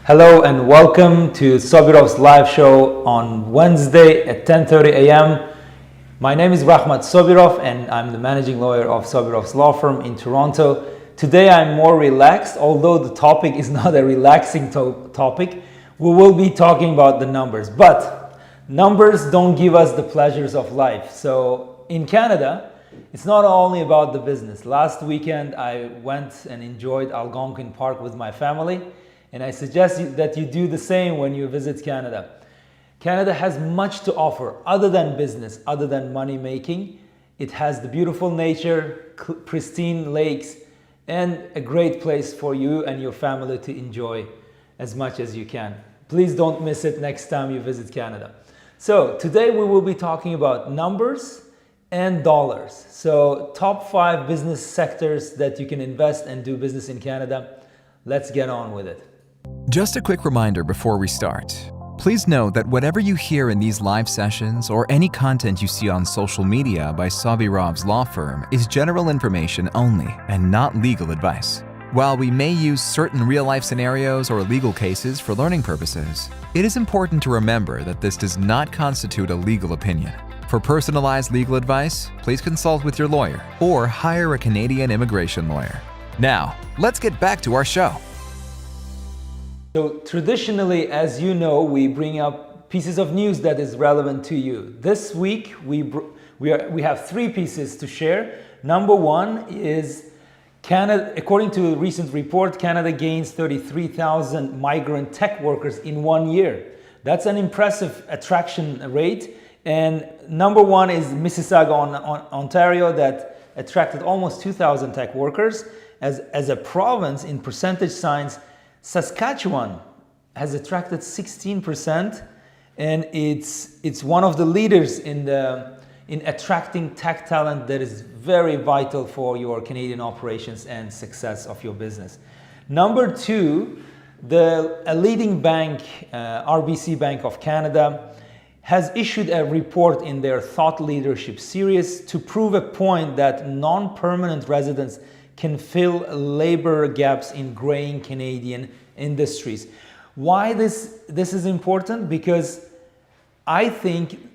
Hello and welcome to Sobirov's live show on Wednesday at 10:30 a.m. My name is Rahmat Sobirov and I'm the managing lawyer of Sobirov's law firm in Toronto. Today I'm more relaxed, although the topic is not a relaxing topic. We will be talking about the numbers, but numbers don't give us the pleasures of life. So in Canada, it's not only about the business. Last weekend I went and enjoyed Algonquin Park with my family. And I suggest that you do the same when you visit Canada. Canada has much to offer other than business, other than money making. It has the beautiful nature, pristine lakes, and a great place for you and your family to enjoy as much as you can. Please don't miss it next time you visit Canada. So today we will be talking about numbers and dollars. So top 5 business sectors that you can invest and do business in Canada. Let's get on with it. Just a quick reminder before we start. Please note that whatever you hear in these live sessions or any content you see on social media by Sobirov's law firm is general information only and not legal advice. While we may use certain real-life scenarios or legal cases for learning purposes, it is important to remember that this does not constitute a legal opinion. For personalized legal advice, please consult with your lawyer or hire a Canadian immigration lawyer. Now, let's get back to our show. So traditionally, as you know, we bring up pieces of news that is relevant to you. This week, we have 3 pieces to share. Number 1 is Canada. According to a recent report, Canada gains 33,000 migrant tech workers in 1 year. That's an impressive attraction rate. And number 1 is Mississauga, Ontario, that attracted almost 2,000 tech workers. As a province in percentage signs, Saskatchewan has attracted 16%, and it's one of the leaders in attracting tech talent that is very vital for your Canadian operations and success of your business. Number 2, a leading bank, RBC Bank of Canada, has issued a report in their Thought Leadership series to prove a point that non-permanent residents can fill labor gaps in graying Canadian industries. Why this is important? Because I think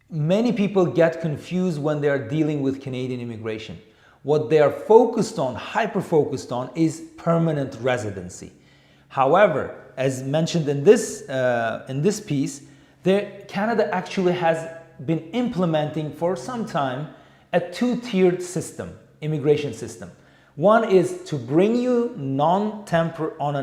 many people get confused when they are dealing with Canadian immigration. What they are focused on, hyper-focused on, is permanent residency. However, as mentioned in this piece, Canada actually has been implementing for some time a 2-tiered system, immigration system. One is to bring you on a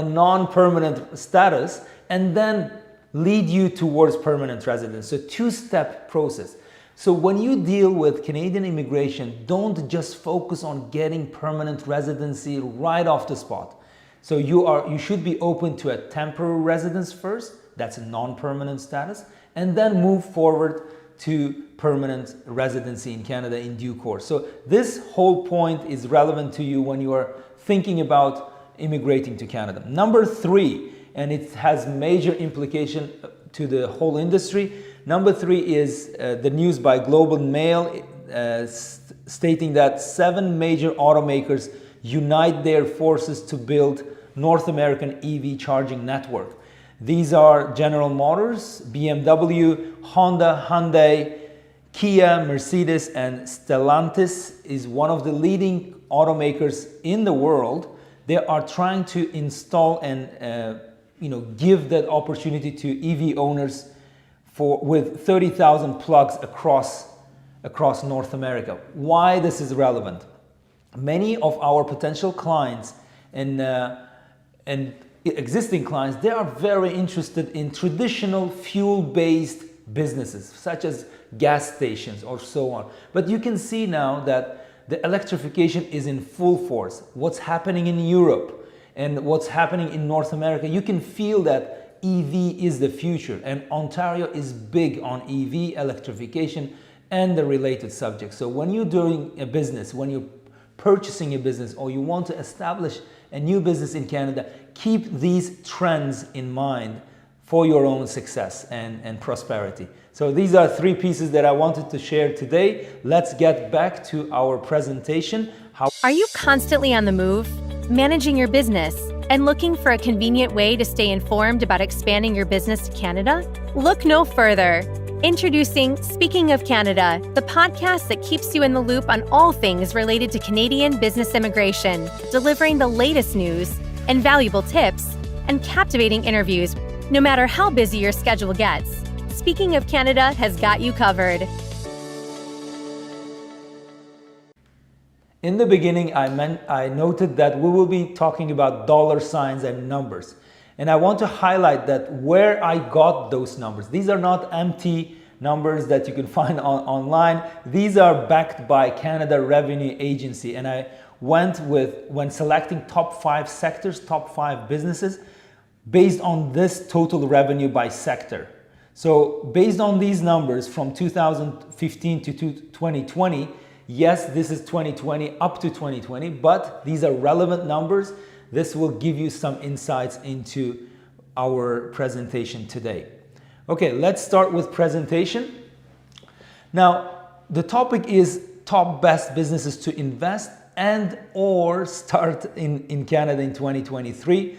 non-permanent status and then lead you towards permanent residence. So 2-step process. So when you deal with Canadian immigration, don't just focus on getting permanent residency right off the spot. So you should be open to a temporary residence first, that's a non-permanent status, and then move forward to permanent residency in Canada in due course. So this whole point is relevant to you when you are thinking about immigrating to Canada. Number 3, and it has major implication to the whole industry. Number 3 is the news by Global Mail stating that 7 major automakers unite their forces to build North American EV charging network. These are General Motors, BMW, Honda, Hyundai, Kia, Mercedes, and Stellantis is one of the leading automakers in the world. They are trying to install and give that opportunity to EV owners with 30,000 plugs across North America. Why this is relevant? Many of our potential clients and existing clients, they are very interested in traditional fuel-based businesses such as gas stations or so on. But you can see now that the electrification is in full force. What's happening in Europe and what's happening in North America, you can feel that EV is the future, and Ontario is big on EV electrification and the related subjects. So when you're doing a business, when you're purchasing a business, or you want to establish a new business in Canada, keep these trends in mind for your own success and prosperity. So these are 3 pieces that I wanted to share today. Let's get back to our presentation. Are you constantly on the move? Managing your business and looking for a convenient way to stay informed about expanding your business to Canada? Look no further. Introducing Speaking of Canada, the podcast that keeps you in the loop on all things related to Canadian business immigration, delivering the latest news and valuable tips and captivating interviews, no matter how busy your schedule gets. Speaking of Canada has got you covered. In the beginning, I noted that we will be talking about dollar signs and numbers. And I want to highlight that where I got those numbers. These are not empty numbers that you can find online. These are backed by Canada Revenue Agency. And I went with, when selecting top 5 sectors, top 5 businesses, based on this total revenue by sector. So based on these numbers from 2015 to 2020, yes, this is 2020 up to 2020, but these are relevant numbers. This will give you some insights into our presentation today. Okay, let's start with presentation. Now, the topic is top best businesses to invest and or start in Canada in 2023.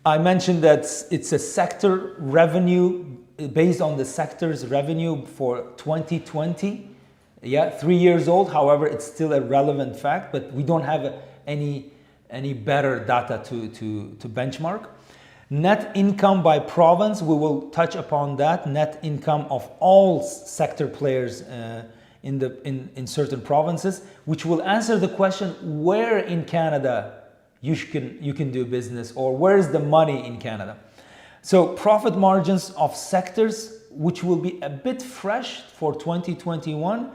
I mentioned that it's a sector revenue based on the sector's revenue for 2020. Yeah, 3 years old. However, it's still a relevant fact, but we don't have any better data to benchmark. Net income by province, we will touch upon that. Net income of all sector players in certain provinces, which will answer the question where in Canada you can do business, or where's the money in Canada. So profit margins of sectors, which will be a bit fresh for 2021,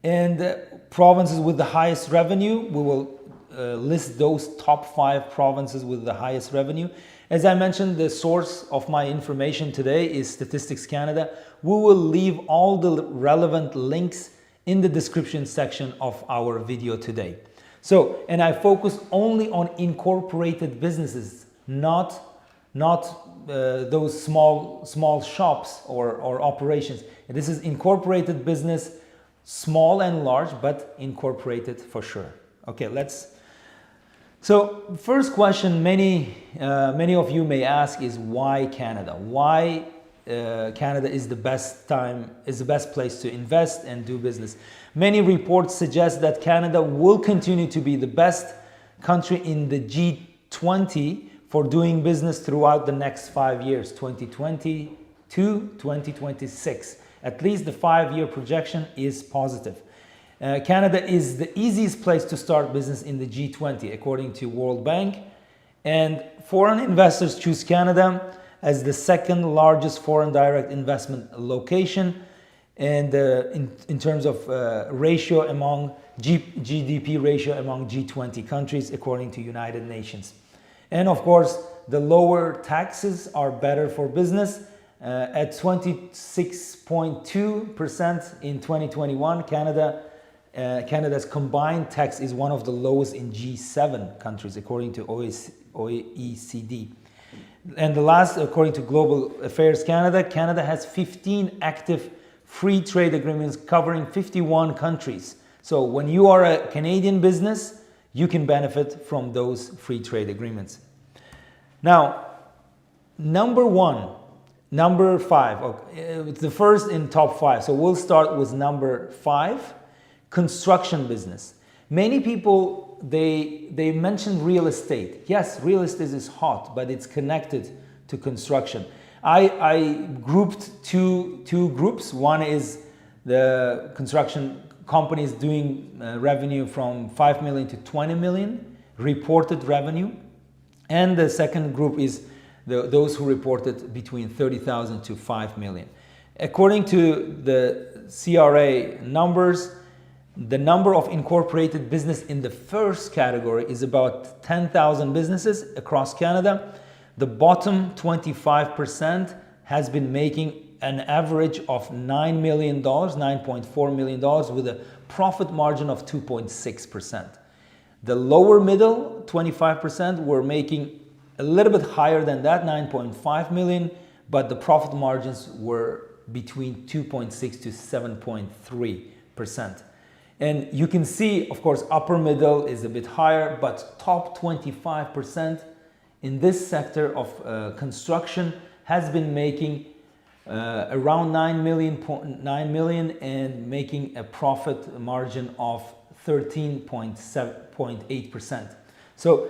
and provinces with the highest revenue, we will list those top 5 provinces with the highest revenue. As I mentioned, the source of my information today is Statistics Canada. We will leave all the relevant links in the description section of our video today. So, and I focus only on incorporated businesses, not those small shops or operations. And this is incorporated business, small and large, but incorporated for sure. Okay, so first question many of you may ask is why Canada? Why Canada is the best place to invest and do business? Many reports suggest that Canada will continue to be the best country in the G20 for doing business throughout the next 5 years, 2020 to 2026. At least the 5-year projection is positive. Canada is the easiest place to start business in the G20, according to World Bank. And foreign investors choose Canada as the second largest foreign direct investment location, and in terms of ratio among GDP ratio among G20 countries, according to United Nations. And of course, the lower taxes are better for business. At 26.2% in 2021, Canada's combined tax is one of the lowest in G7 countries, according to OECD. And the last, according to Global Affairs Canada, Canada has 15 active free trade agreements covering 51 countries. So when you are a Canadian business, you can benefit from those free trade agreements. Now, number 5, okay, it's the first in top 5. So we'll start with number 5. Construction business. Many people, they mention real estate. Yes, real estate is hot, but it's connected to construction. I grouped two groups. One is the construction companies doing revenue from 5 million to 20 million reported revenue. And the second group is those who reported between 30,000 to 5 million. According to the CRA numbers, the number of incorporated business in the first category is about 10,000 businesses across Canada. The bottom 25% has been making an average of $9 million, $9.4 million with a profit margin of 2.6%. The lower middle 25% were making a little bit higher than that, 9.5 million, but the profit margins were between 2.6 to 7.3%. And you can see, of course, upper middle is a bit higher, but top 25% in this sector of construction has been making around 9 million and making a profit margin of 13.8%. So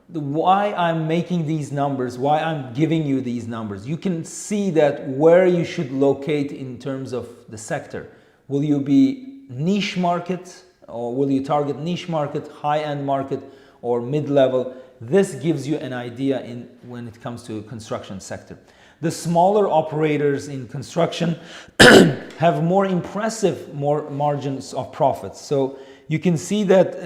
why I'm making these numbers, why I'm giving you these numbers, you can see that where you should locate in terms of the sector. Will you be niche market, or will you target niche market, high-end market, or mid-level? This gives you an idea when it comes to construction sector. The smaller operators in construction have more impressive margins of profits. So you can see that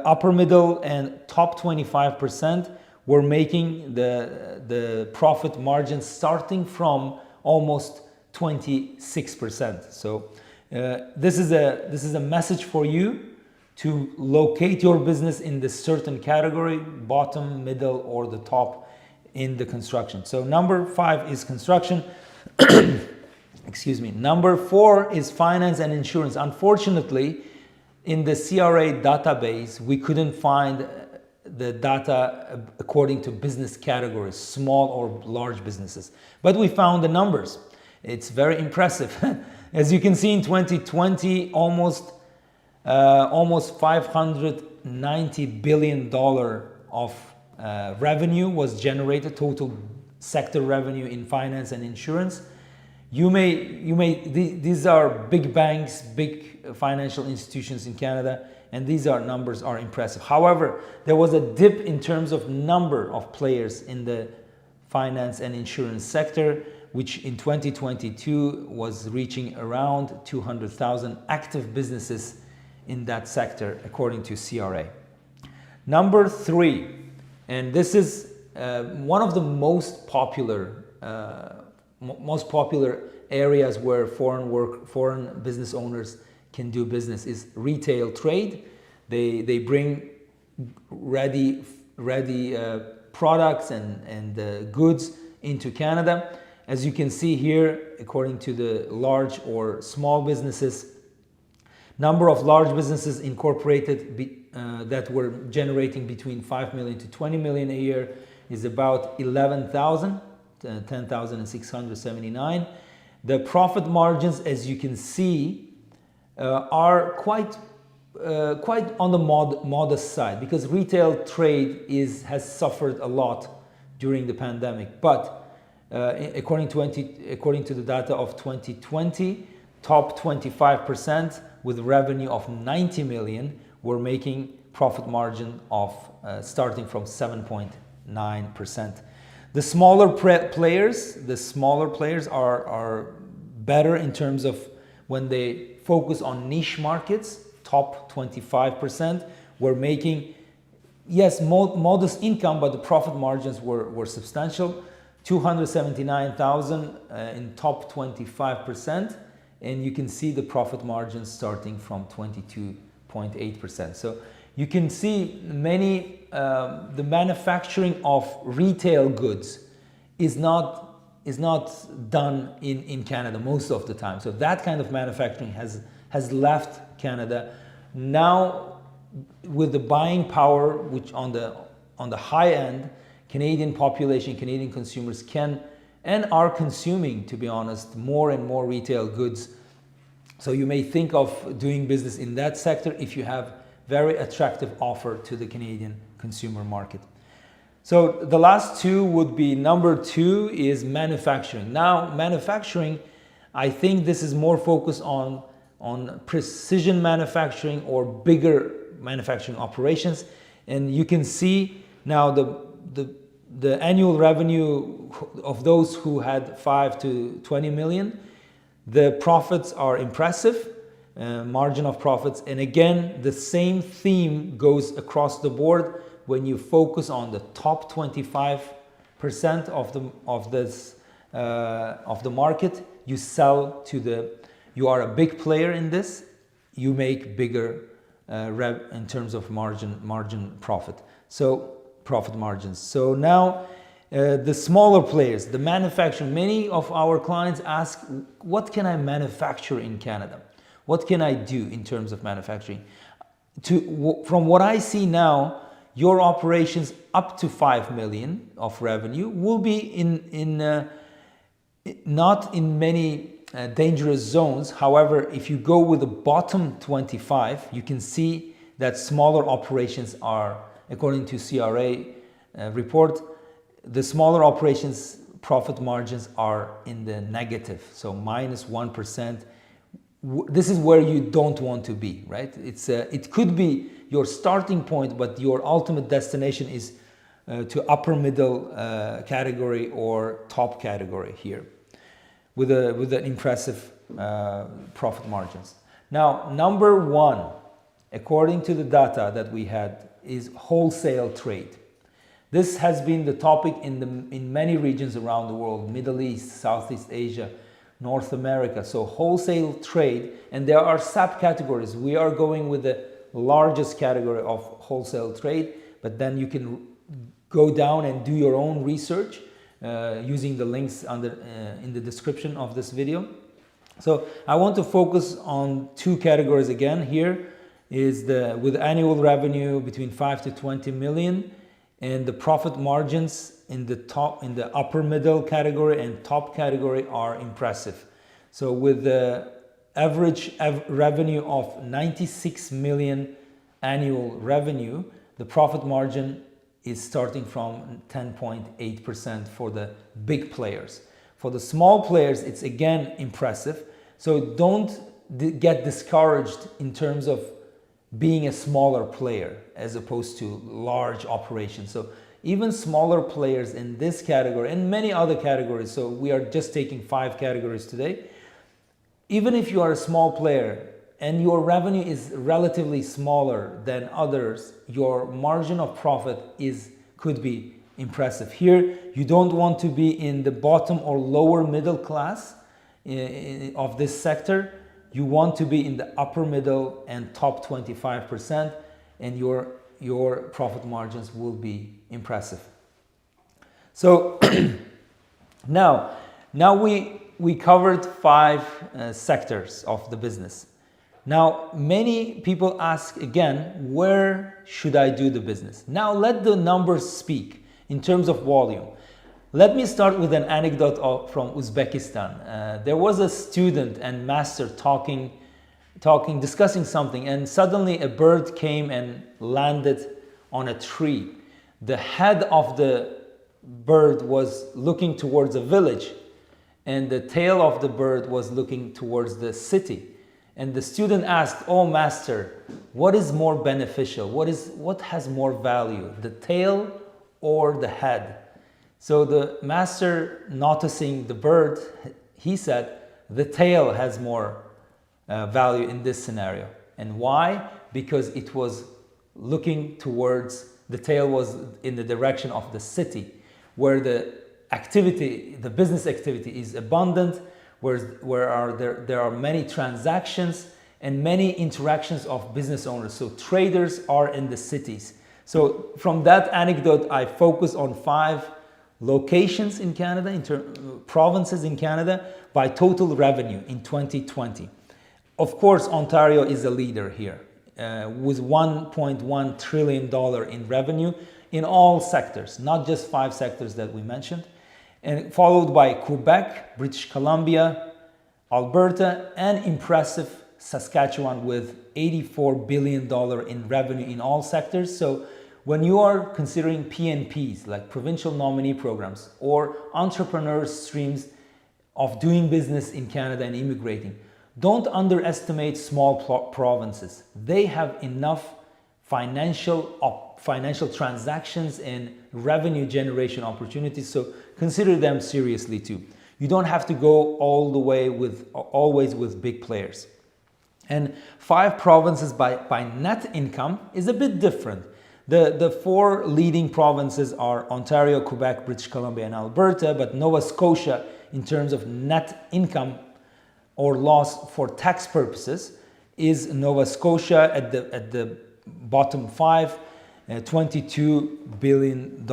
upper middle and top 25% were making the profit margin starting from almost 26%. So this is a message for you to locate your business in this certain category, bottom, middle, or the top in the construction. So number 5 is construction. Excuse me. Number 4 is finance and insurance. Unfortunately, in the CRA database, we couldn't find the data according to business categories, small or large businesses. But we found the numbers. It's very impressive. As you can see, in 2020, almost $590 billion of revenue was generated, total sector revenue in finance and insurance. These are big banks, big financial institutions in Canada, and these numbers are impressive. However, there was a dip in terms of number of players in the finance and insurance sector, which in 2022 was reaching around 200,000 active businesses in that sector, according to CRA. Number 3, and this is one of the most popular areas where foreign business owners can do business, is retail trade. They bring ready products and goods into Canada. As you can see here, according to the large or small businesses, number of large businesses incorporated that were generating between 5 million to 20 million a year is about 11,000, 10,679. The profit margins, as you can see, are quite on the modest side, because retail trade has suffered a lot during the pandemic. But according to the data of 2020, top 25% with revenue of 90 million were making profit margin of starting from 7.9%. The smaller players are better in terms of when they focus on niche markets. Top 25% were making, yes, modest income, but the profit margins were substantial. 279,000 in top 25%, and you can see the profit margins starting from 22.8%. So you can see the manufacturing of retail goods is not done in Canada most of the time. So that kind of manufacturing has left Canada. Now, with the buying power, which on the high end, Canadian population, Canadian consumers can and are consuming, to be honest, more and more retail goods. So you may think of doing business in that sector if you have very attractive offer to the Canadian consumer market. So the last two would be, number 2 is manufacturing. Now, manufacturing, I think this is more focused on precision manufacturing or bigger manufacturing operations. And you can see now the annual revenue of those who had 5 to 20 million, the profits are impressive, margin of profits. And again, the same theme goes across the board. When you focus on the top 25% of the market, you you are a big player in this, you make bigger in terms of profit margins. So now the smaller players, the manufacturing, many of our clients ask, what can I manufacture in Canada? What can I do in terms of manufacturing? From what I see now, your operations up to 5 million of revenue will be not in many dangerous zones. However, if you go with the bottom 25, you can see that smaller operations are, according to CRA report, the smaller operations profit margins are in the negative, so minus 1%. This is where you don't want to be, right? It could be your starting point, but your ultimate destination is to upper middle category or top category here, with an impressive profit margins. Now, number one, according to the data that we had, is wholesale trade. This has been the topic in many regions around the world: Middle East, Southeast Asia, North America. So wholesale trade, and there are subcategories. We are going with the largest category of wholesale trade, but then you can go down and do your own research using the links in the description of this video. So I want to focus on two categories again. Here is with annual revenue between 5 to 20 million, and the profit margins in the upper middle category and top category are impressive. So with the average revenue of 96 million annual revenue, the profit margin is starting from 10.8% for the big players. For the small players, it's again impressive. So don't get discouraged in terms of being a smaller player as opposed to large operations. So even smaller players in this category and many other categories, so we are just taking 5 categories today. Even if you are a small player and your revenue is relatively smaller than others, your margin of profit could be impressive. Here, you don't want to be in the bottom or lower middle class of this sector. You want to be in the upper middle and top 25%, and your profit margins will be impressive. So now we covered 5 sectors of the business. Now many people ask again, where should I do the business? Now let the numbers speak in terms of volume. Let me start with an anecdote from Uzbekistan. There was a student and master discussing something, and suddenly a bird came and landed on a tree. The head of the bird was looking towards a village, and the tail of the bird was looking towards the city. And the student asked, "Oh master, what is more beneficial? What has more value, the tail or the head?" So the master, noticing the bird, he said, "The tail has more value in this scenario." And why? Because it was looking towards, the tail was in the direction of the city, where the business activity is abundant, where there are many transactions and many interactions of business owners. So traders are in the cities. So from that anecdote, I focus on 5 locations in Canada, provinces in Canada, by total revenue in 2020. Of course, Ontario is a leader here with $1.1 trillion in revenue in all sectors, not just 5 sectors that we mentioned, and followed by Quebec, British Columbia, Alberta, and impressive Saskatchewan with $84 billion in revenue in all sectors. So when you are considering PNPs, like provincial nominee programs, or entrepreneur streams of doing business in Canada and immigrating, don't underestimate small provinces. They have enough financial transactions and revenue generation opportunities, so consider them seriously too. You don't have to go all the way always with big players. And 5 provinces by net income is a bit different. The 4 leading provinces are Ontario, Quebec, British Columbia, and Alberta, but Nova Scotia, in terms of net income or loss for tax purposes, is Nova Scotia at the bottom 5, $22 billion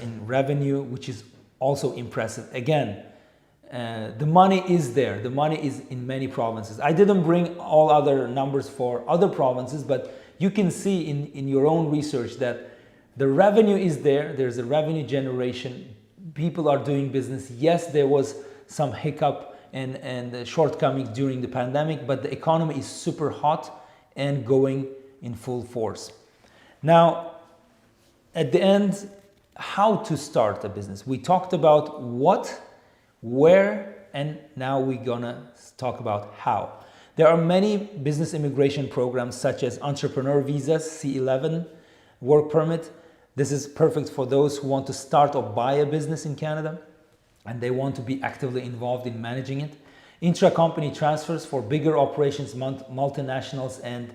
in revenue, which is also impressive. Again, the money is there. The money is in many provinces. I didn't bring all other numbers for other provinces, but you can see in your own research that the revenue is there. There's a revenue generation. People are doing business. Yes, there was some hiccup and shortcomings during the pandemic, but the economy is super hot and going in full force. Now, at the end, how to start a business. We talked about what, where, and now we're gonna talk about how. There are many business immigration programs such as entrepreneur visas, C11, work permit. This is perfect for those who want to start or buy a business in Canada and they want to be actively involved in managing it. Intra-company transfers for bigger operations, multinationals, and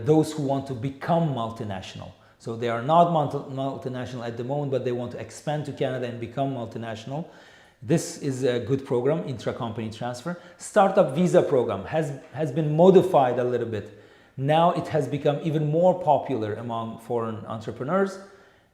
those who want to become multinational. So they are not multinational at the moment, but they want to expand to Canada and become multinational. This is a good program, intra-company transfer. Startup visa program has been modified a little bit. Now it has become even more popular among foreign entrepreneurs.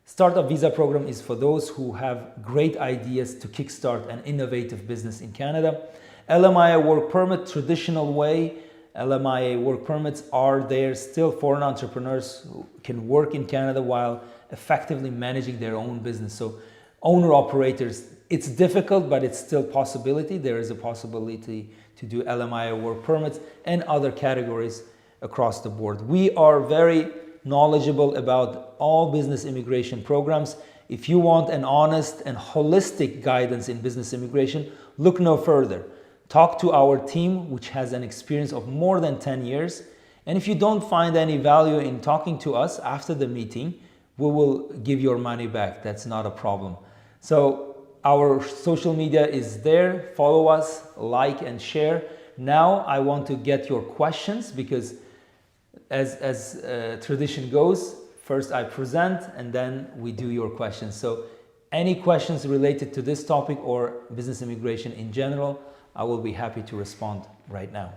Startup visa program is for those who have great ideas to kickstart an innovative business in Canada. LMIA work permit, traditional way. LMIA work permits are there. Still, foreign entrepreneurs who can work in Canada while effectively managing their own business. So owner-operators, it's difficult, but it's still a possibility. There is a possibility to do LMIA work permits and other categories across the board. We are very knowledgeable about all business immigration programs. If you want an honest and holistic guidance in business immigration, look no further. Talk to our team, which has an experience of more than 10 years. And if you don't find any value in talking to us after the meeting, we will give your money back. That's not a problem. So our social media is there. Follow us, like and share. Now I want to get your questions because as tradition goes, first I present and then we do your questions. So any questions related to this topic or business immigration in general, I will be happy to respond right now.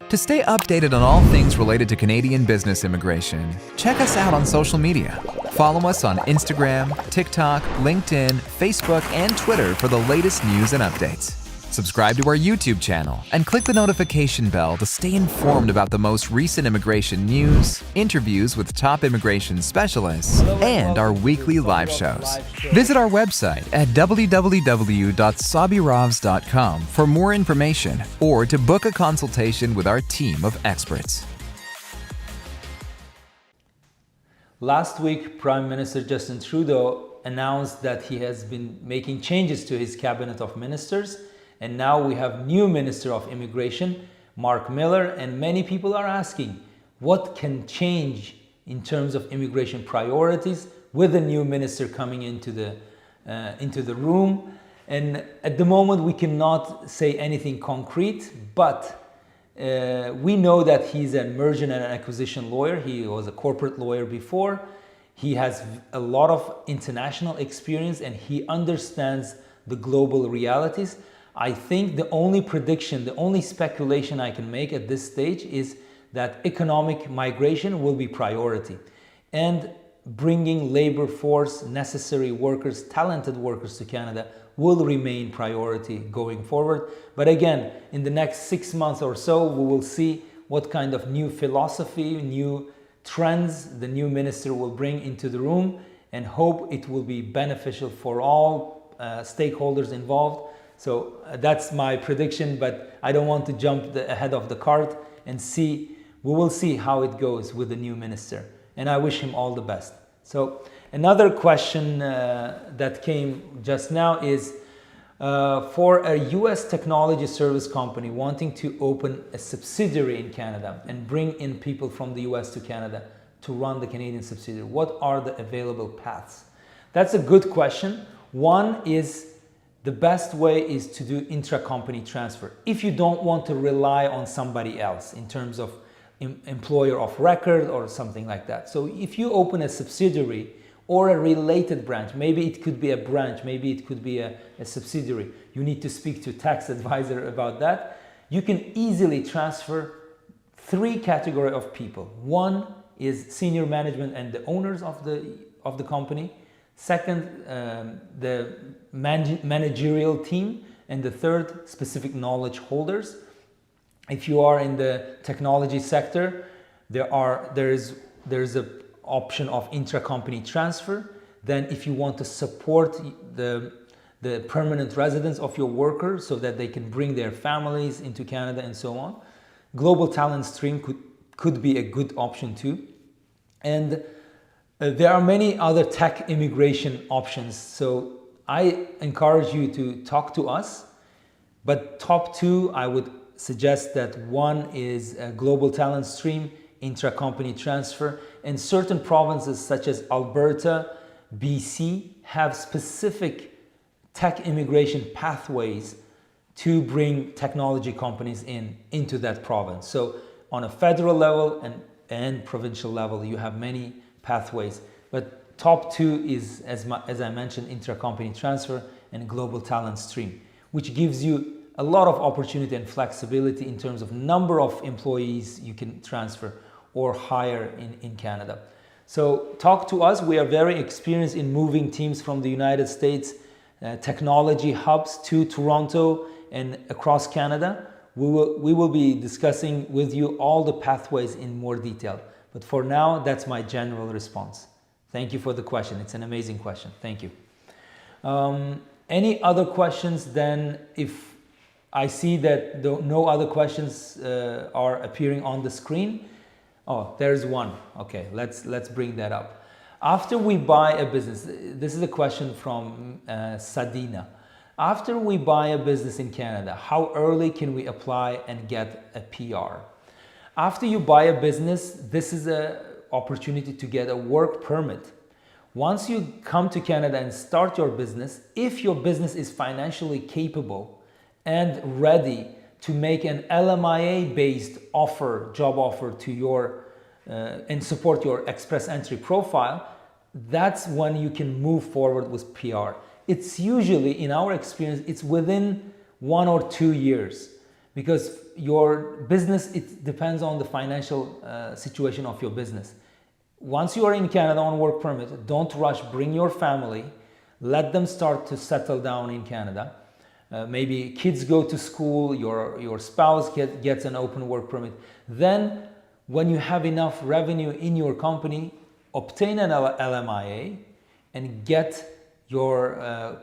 To stay updated on all things related to Canadian business immigration, check us out on social media. Follow us on Instagram, TikTok, LinkedIn, Facebook, and Twitter for the latest news and updates. Subscribe to our YouTube channel and click the notification bell to stay informed about the most recent immigration news, interviews with top immigration specialists, and our weekly live shows. Visit our website at www.sabirovs.com for more information or to book a consultation with our team of experts. Last week, Prime Minister Justin Trudeau announced that he has been making changes to his cabinet of ministers. And now we have new Minister of Immigration, Mark Miller, and many people are asking what can change in terms of immigration priorities with the new minister coming into the room. And at the moment we cannot say anything concrete, but we know that he's a merger and an acquisition lawyer. He was a corporate lawyer before. He has a lot of international experience and he understands the global realities. I think the only prediction, the only speculation I can make at this stage is that economic migration will be priority and bringing labor force, necessary workers, talented workers to Canada will remain priority going forward. But again, in the next 6 months or so, we will see what kind of new philosophy, new trends the new minister will bring into the room and hope it will be beneficial for all stakeholders involved. So that's my prediction, but I don't want to jump ahead of the cart and see. We will see how it goes with the new minister. And I wish him all the best. So another question that came just now is for a US technology service company wanting to open a subsidiary in Canada and bring in people from the US to Canada to run the Canadian subsidiary, what are the available paths? That's a good question. One is the best way is to do intra-company transfer. If you don't want to rely on somebody else in terms of employer of record or something like that. So if you open a subsidiary or a related branch, maybe it could be a branch, maybe it could be a subsidiary. You need to speak to a tax advisor about that. You can easily transfer 3 categories of people. One is senior management and the owners of the company. Second, the managerial team, And the third, specific knowledge holders. If you are in the technology sector, there is a option of intra-company transfer. Then if you want to support the permanent residence of your workers so that they can bring their families into Canada and so on, global talent stream could be a good option too. And there are many other tech immigration options. So I encourage you to talk to us, but top two, I would suggest that one is a global talent stream, intra-company transfer, and certain provinces such as Alberta, BC have specific tech immigration pathways to bring technology companies into that province. So on a federal level and provincial level, you have many pathways, but top two is, as I mentioned, intra-company transfer and global talent stream, which gives you a lot of opportunity and flexibility in terms of number of employees you can transfer or hire in Canada. So talk to us. We are very experienced in moving teams from the United States technology hubs to Toronto and across Canada. We will be discussing with you all the pathways in more detail. But for now, that's my general response. Thank you for the question. It's an amazing question. Thank you. Any other questions? Then if I see that no other questions are appearing on the screen. Oh, there's one. Okay, let's bring that up. After we buy a business, this is a question from Sadina. After we buy a business in Canada, how early can we apply and get a PR? After you buy a business, this is an opportunity to get a work permit. Once you come to Canada and start your business, if your business is financially capable and ready to make an LMIA-based offer, job offer to your and support your express entry profile, that's when you can move forward with PR. It's usually, in our experience, it's within 1 or 2 years, because your business, it depends on the financial situation of your business. Once you are in Canada on work permit, don't rush, bring your family, let them start to settle down in Canada. Maybe kids go to school, your spouse gets an open work permit. Then when you have enough revenue in your company, obtain an LMIA and get your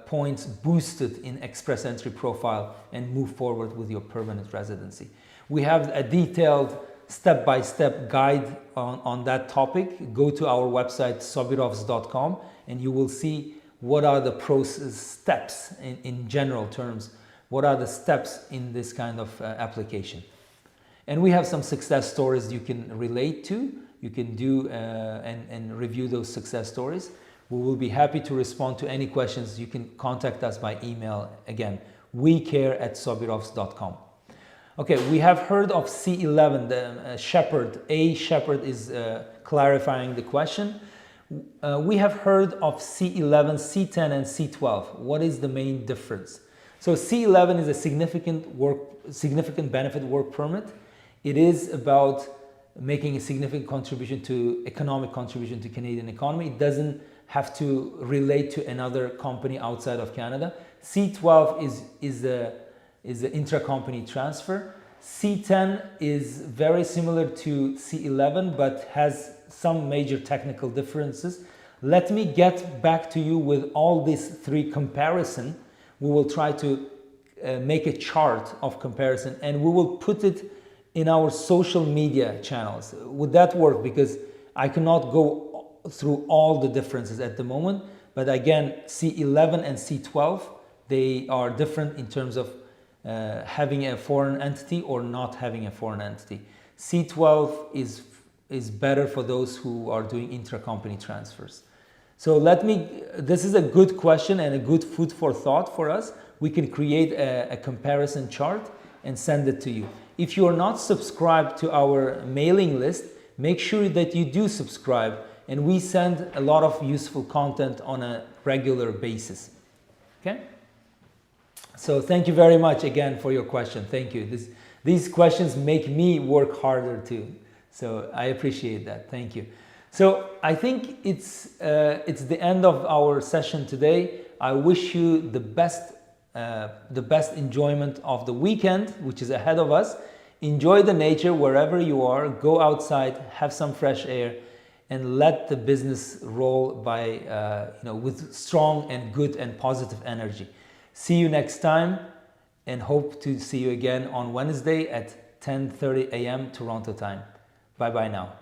points boosted in express entry profile and move forward with your permanent residency. We have a detailed step-by-step guide on that topic. Go to our website sobirovs.com and you will see what are the process steps in general terms. What are the steps in this kind of application? And we have some success stories you can relate to. You can do and review those success stories. We will be happy to respond to any questions. You can contact us by email. Again, wecare@sobirovs.com. Okay, we have heard of C11, the Shepherd. Shepherd is clarifying the question. We have heard of C11, C10, and C12. What is the main difference? So C11 is a significant benefit work permit. It is about making a significant contribution to economic contribution to Canadian economy. It doesn't have to relate to another company outside of Canada. C12 is the intra-company transfer. C10 is very similar to C11 but has some major technical differences. Let me get back to you with all these three comparison. We will try to make a chart of comparison and we will put it in our social media channels. Would that work? Because I cannot go through all the differences at the moment, but again, C11 and C12, they are different in terms of having a foreign entity or not having a foreign entity. C12 is better for those who are doing intra-company transfers. So this is a good question and a good food for thought for us. We can create a comparison chart and send it to you. If you are not subscribed to our mailing list, make sure that you do subscribe, and we send a lot of useful content on a regular basis. Okay? So thank you very much again for your question. Thank you. These questions make me work harder too. So I appreciate that. Thank you. So I think it's the end of our session today. I wish you the best the best enjoyment of the weekend, which is ahead of us. Enjoy the nature wherever you are. Go outside, have some fresh air, and let the business roll by, with strong and good and positive energy. See you next time, and hope to see you again on Wednesday at 10:30 a.m. Toronto time. Bye bye now.